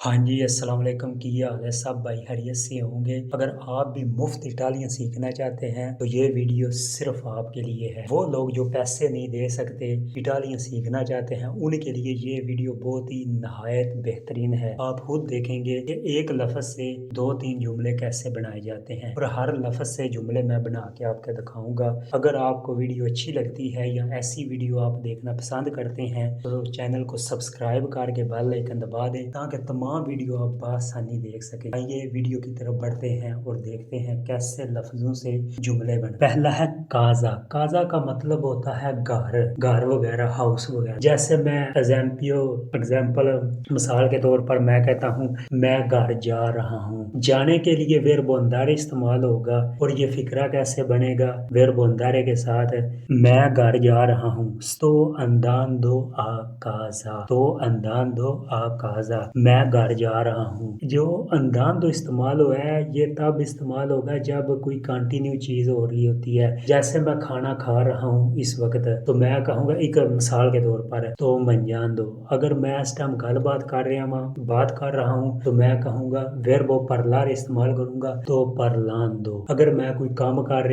हाँ जी, अस्सलाम वालेकुम की हाल है सब भाई खैरियत से होंगे। अगर आप भी मुफ्त इटालियन सीखना चाहते हैं तो ये वीडियो सिर्फ आपके लिए है। वो लोग जो पैसे नहीं दे सकते, इटालियन सीखना चाहते हैं, उनके लिए ये वीडियो बहुत ही नहायत बेहतरीन है। आप खुद देखेंगे कि एक लफ्ज़ से 2-3 जुमले कैसे बनाए जाते हैं और हर लफ्ज़ से जुमले मैं बना के आपको दिखाऊंगा। अगर आपको वीडियो अच्छी लगती है या ऐसी वीडियो आप देखना पसंद करते हैं तो चैनल को सब्सक्राइब करके बेल आइकन दबा दें ताकि तमाम वीडियो आप बआसानी देख सकें। आइए वीडियो की तरफ बढ़ते हैं और देखते हैं कैसे लफ्जों से जुमले बने। पहला है काजा। काजा का मतलब होता है घर, घर वगैरह, हाउस वगैरह। जैसे मैं एग्जाम्पल मिसाल के तौर पर मैं कहता हूँ मैं घर जा रहा हूँ। जाने के लिए वेर बोंदारे इस्तेमाल होगा और ये फिक्रा कैसे बनेगा वेर बोंदारे के साथ मैं घर जा रहा हूँ। sto andando a casa, तो andando a casa, मैं घर जा रहा हूँ। जो अंदान तो इस्तेमाल हुआ है ये तब इस्तेमाल होगा जब कोई कंटिन्यू चीज हो रही होती है। जैसे मैं खाना खा रहा हूँ इस वक्त तो मैं कहूँगा एक मिसाल के तौर पर तो मंजान दो। अगर मैं इस टाइम बात कर रहा हूँ तो मैं कहूँगा वेर्बो परलार इस्तेमाल करूंगा तो परलान दो। अगर मैं कोई काम कर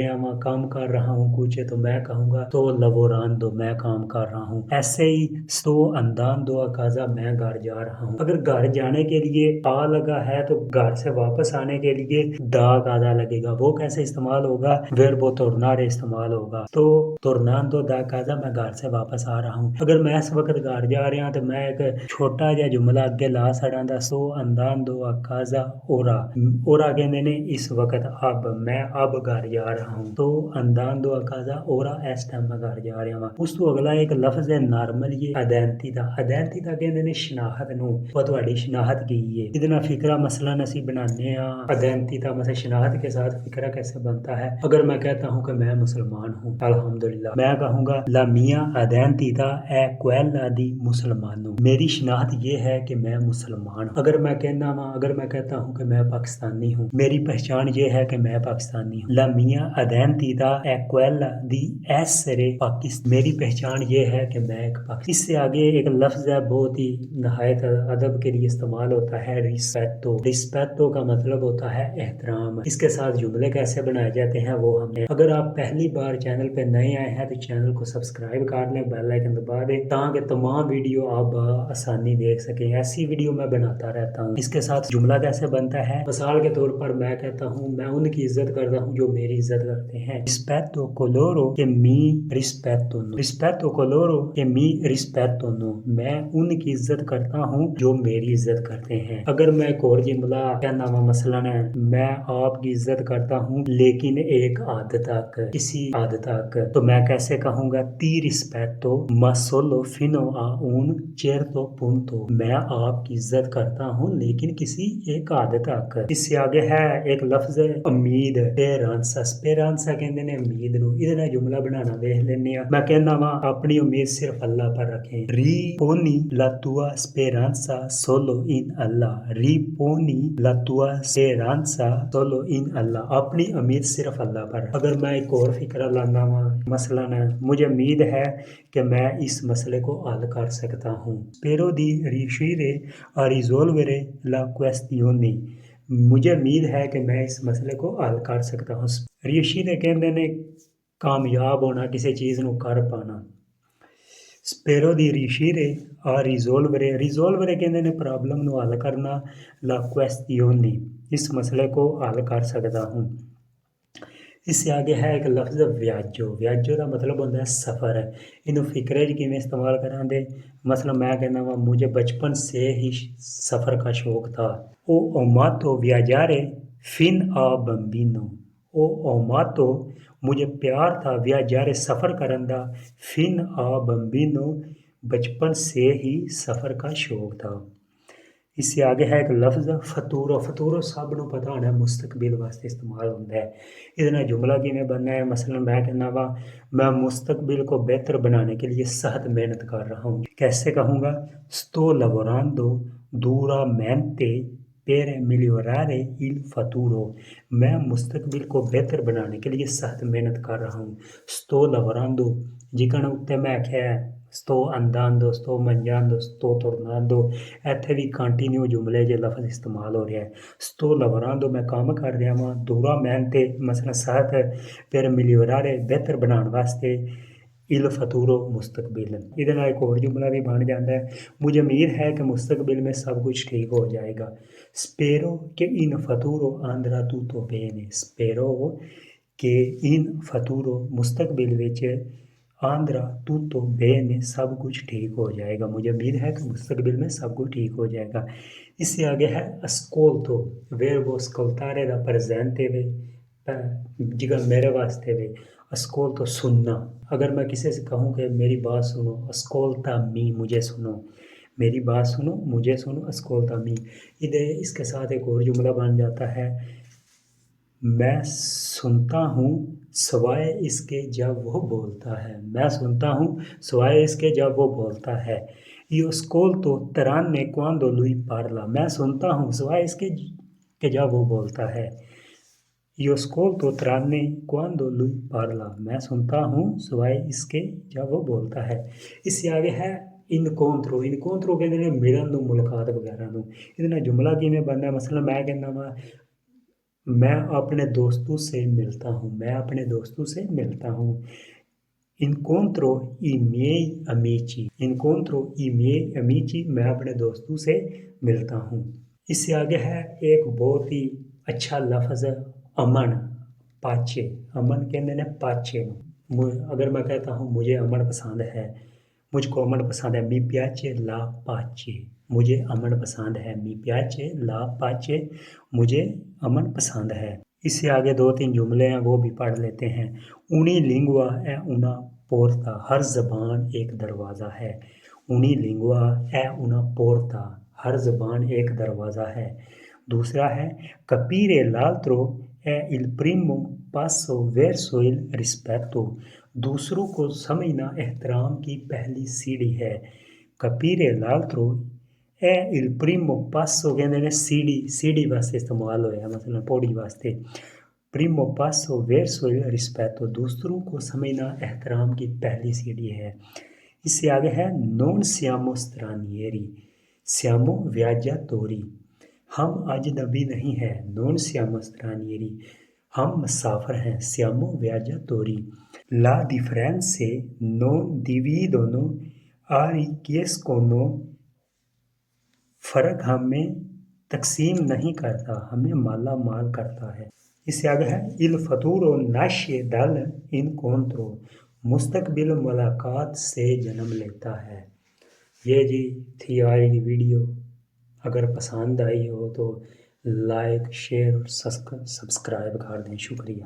रहा हूँ कुछ तो मैं कहूँगा तो लवोरान दो, मैं काम कर रहा हूँ। ऐसे ही स्तो अंदान दो अकाजा, मैं घर जा रहा हूँ। अगर घर जाने के लिए आ लगा है तो घर से वापस आने के लिए दा काजा लगेगा। वो कैसे इस्तेमाल होगा वेर्बो तोरनारे इस्तेमाल होगा तो तोरनान दो दा काजा, मैं घर से वापस आ रहा हूँ। अगर मैं इस वक्त घर जा रहा हूँ तो मैं एक छोटा जिहा जुमला अगे ला सकदा सो अंदान दो अकाजा ओरा। ओरा कहते ने इस वक्त, अब मैं अब घर जा रहा हूँ तो अंदान दो अकाजा ओरा इस टाइम मैं घर जा रहा हूँ। उस तो अगला एक लफ्ज है नॉर्मल ये अदैंतिता। अदैंतिता कहते ने शनाखत नूं, वो तुहाडी शनाखत की है। ਇਹਦੇ ਨਾਲ ਫਿਕਰਾ मसलन ਅਸੀਂ बनाने अदैंतिता मतलब शनाखत के साथ फिक्रा कैसे बनता है। अगर मैं कहता हूँ कि मैं मुसलमान हूँ अल्हम्दुलिल्लाह, मैं कहूँगा ला मिया अदैंतिता ए क्वेला दी मुसलमानों, मेरी शनाखत ये है कि मैं मुसलमान हूँ। अगर मैं कहता हूँ कि मैं पाकिस्तानी हूँ, मेरी पहचान ये है कि मैं पाकिस्तानी हूँ। ला मिया अदैंतिता ए क्वेला दी एसरे पाकिस्तान, मेरी पहचान ये है कि मैं एक पाकिस्तानी। इससे आगे एक लफ्ज है बहुत ही नहायत अदब के लिए इस्तेमाल होता है रिस्पेक्टो। रिस्पेक्टो का मतलब होता है एहतराम। इसके साथ जुमले कैसे बनाए जाते हैं वो हमने, अगर आप पहली बार चैनल पे नए आए हैं तो चैनल को सब्सक्राइब कर लें, बेल आइकन दबा दें ताकि तमाम वीडियो आप आसानी देख सकें। ऐसी वीडियो मैं बनाता रहता हूँ। इसके साथ जुमला कैसे बनता है, मिसाल के तौर पर मैं कहता हूँ मैं उनकी इज्जत करता हूँ जो मेरी इज्जत करते हैं। रिस्पेक्टो कोलोरो के मी रिस्पेक्टो नो, रिस्पेक्टो कोलोरो के मी रिस्पेक्टो नो, मैं उनकी इज्जत करता हूँ जो मेरी इज्जत करते हैं। अगर मैं एक और जुमला कहना वा मसलन है मैं आपकी इज्जत करता हूँ लेकिन एक हद तक, किसी हद तक, तो मैं कैसे कहूँगा ती रिस्पेक्टो मा सोलो फिनो आ un certo punto, मैं आपकी इज्जत करता हूँ लेकिन किसी एक हद तक। इससे आगे है एक लफ्ज उम्मीद, स्पेरांसा। स्पेरांसा कहते ने उम्मीद नूं। इहदे नाल जुमला बनाना देख लेने आ। मैं कहना वा अपनी उम्मीद सिर्फ अल्लाह पर रखें। रिपोनी ला तुआ स्पेरांसा सोलो इन अल्लाह, रिपोनी ला तुआ स्पेरांसा सोलो इन अल्लाह, अपनी उम्मीद सिर्फ अल्लाह पर। अगर मैं एक और फिक्रा लाना वा मसलन मुझे उम्मीद है कि मैं इस मसले को हल कर सकता हूँ। स्पेरो दी रिशीरे आ रिजोल्वरे ला क्वेस्टियोनी, मुझे उम्मीद है कि मैं इस मसले को हल कर सकता हूँ। रिशीरे कहते ने कामयाब होना, किसी चीज़ ਨੂੰ कर पाना। स्पेरो दी रिशीरे आ रिजोल्वरे, रिजोल्वरे कहते ने प्रॉब्लम ਨੂੰ हल करना, ला क्वेस्टियोनी, इस मसले को हल कर सकता हूँ। इससे आगे है एक लफ्ज व्याजो। व्याजो का मतलब होता है सफ़र। इन्हू फिक्रे किमें इस्तेमाल करांगे, मसलन मैं कहना वा मुझे बचपन से ही सफ़र का शौक था। ओ ओमातो व्याजारे फिन आ बम्बिनो, ओ ओमातो मुझे प्यार था, व्याजारे सफ़र करन दा, फिन आ बम्बिनो बचपन से ही सफ़र का शौक था। इससे आगे है एक लफ्ज फतूरो। फतूरो सब नूं पता होना मुस्तकबिल वास्ते इस्तेमाल होता है। इहदे नाल जुमला किवें बनना है, मसलन मैं कहना वा मैं मुस्तकबिल को बेहतर बनाने के लिए सख्त मेहनत कर रहा हूँ। कैसे कहूँगा sto lavorando duramente per migliorare il futuro. میں مستقبل کو بہتر بنانے کے لیے سخت محنت کر رہا ہوں. sto lavorando جکن اتنے میں آخیا sto andando sto mangiando sto tornando ਇੱਥੇ ਵੀ ਕੰਟੀਨਿਊ ਜੁਮਲੇ ਜੇ ਲਫ਼ਜ਼ ਇਸਤੇਮਾਲ ਹੋ ਰਿਹਾ ਹੈ. sto lavorando ਮੈਂ ਕੰਮ ਕਰ ਰਿਹਾ ਵਾਂ ਦੂਰਾ ਮਿਹਨਤ ਮਸਲਾ ਸਖਤ per migliorare بہتر ਬਣਾਉਣ ਵਾਸਤੇ il futuro مستقبل. ਇਹਦੇ ਨਾਲ ਇੱਕ ਹੋਰ ਜੁਮਲਾ ਵੀ ਬਣ ਜਾਂਦਾ ਹੈ. مجھے امید ہے کہ مستقبل میں سب کچھ ٹھیک ہو جائے گا. spero che in futuro andrà tutto bene. spero che in futuro مستقبل ਵਿੱਚ andrà tutto bene سب کچھ ٹھیک ہو جائے گا. مجھے امید ہے کہ مستقبل میں سب کچھ ٹھیک ہو جائے گا. اس سے آگے ہے ascolto verbo ascoltare da presente ہوئے جگہ میرے واسطے ہوئے ascolto سننا. اگر میں کسی سے کہوں کہ میری بات سنو ascoltami مجھے سنو میری بات سنو مجھے سنو ascoltami. اس کے ساتھ ایک اور جملہ بن جاتا ہے میں سنتا ہوں سوائے اس کے جب وہ بولتا ہے. میں سنتا ہوں سوائے اس کے جب وہ بولتا ہے. io ascolto tranne quando lui parla. میں سنتا ہوں سوائے اس کے کہ جب وہ بولتا ہے. io ascolto tranne quando lui parla. میں سنتا ہوں سوائے اس کے جب وہ بولتا ہے. اس سے آگے ہے انکونترو. انکونترو کہتے ہیں ملن نو ملاقات وغیرہ نو. یہ جملہ کیویں بننا مثلا میں کہنا وا میں اپنے دوستوں سے ملتا ہوں. میں اپنے دوستوں سے ملتا ہوں. انکونترو ای miei amici. انکونترو ای miei amici میں اپنے دوستوں سے ملتا ہوں. اس سے آگے ہے ایک بہت ہی اچھا لفظ امن پاچے. امن کہتے ہیں پاچے. اگر میں کہتا ہوں مجھے امن پسند ہے مجھ کو امن پسند ہے mi piace la pace. مجھے امن پسند ہے mi piace la pace. مجھے امن پسند ہے. اس سے آگے دو تین جملے ہیں وہ بھی پڑھ لیتے ہیں. اونی لنگوا ہے اونا پورتا. ہر زبان ایک دروازہ ہے. اونی لنگوا ہے اونا پورتا. ہر زبان ایک دروازہ ہے. دوسرا ہے capire l'altro è il primo passo verso il rispetto. دوسروں کو سمجھنا احترام کی پہلی سیڑھی ہے. capire l'altro è il primo passo کہتے ہیں سیڑھی واسطے استعمال ہوا ہے مثلا پوڑی واسطے. primo passo verso il rispetto دوسروں کو سمجھنا احترام کی پہلی سیڑھی ہے. اس سے آگے ہے non siamo stranieri siamo viaggiatori. ہم اجنبی نہیں ہیں. non siamo stranieri ہم مسافر ہیں. siamo viaggiatori. La differenze non dividono arricchiscono. فرق ہمیں تقسیم نہیں کرتا ہمیں مالا مال کرتا ہے. اس سے آگے ہے il futuro nasce dall'incontro. مستقبل ملاقات سے جنم لیتا ہے. یہ جی تھی آج کی ویڈیو. اگر پسند آئی ہو تو لائک شیئر اور سبسکرائب کر دیں. شکریہ.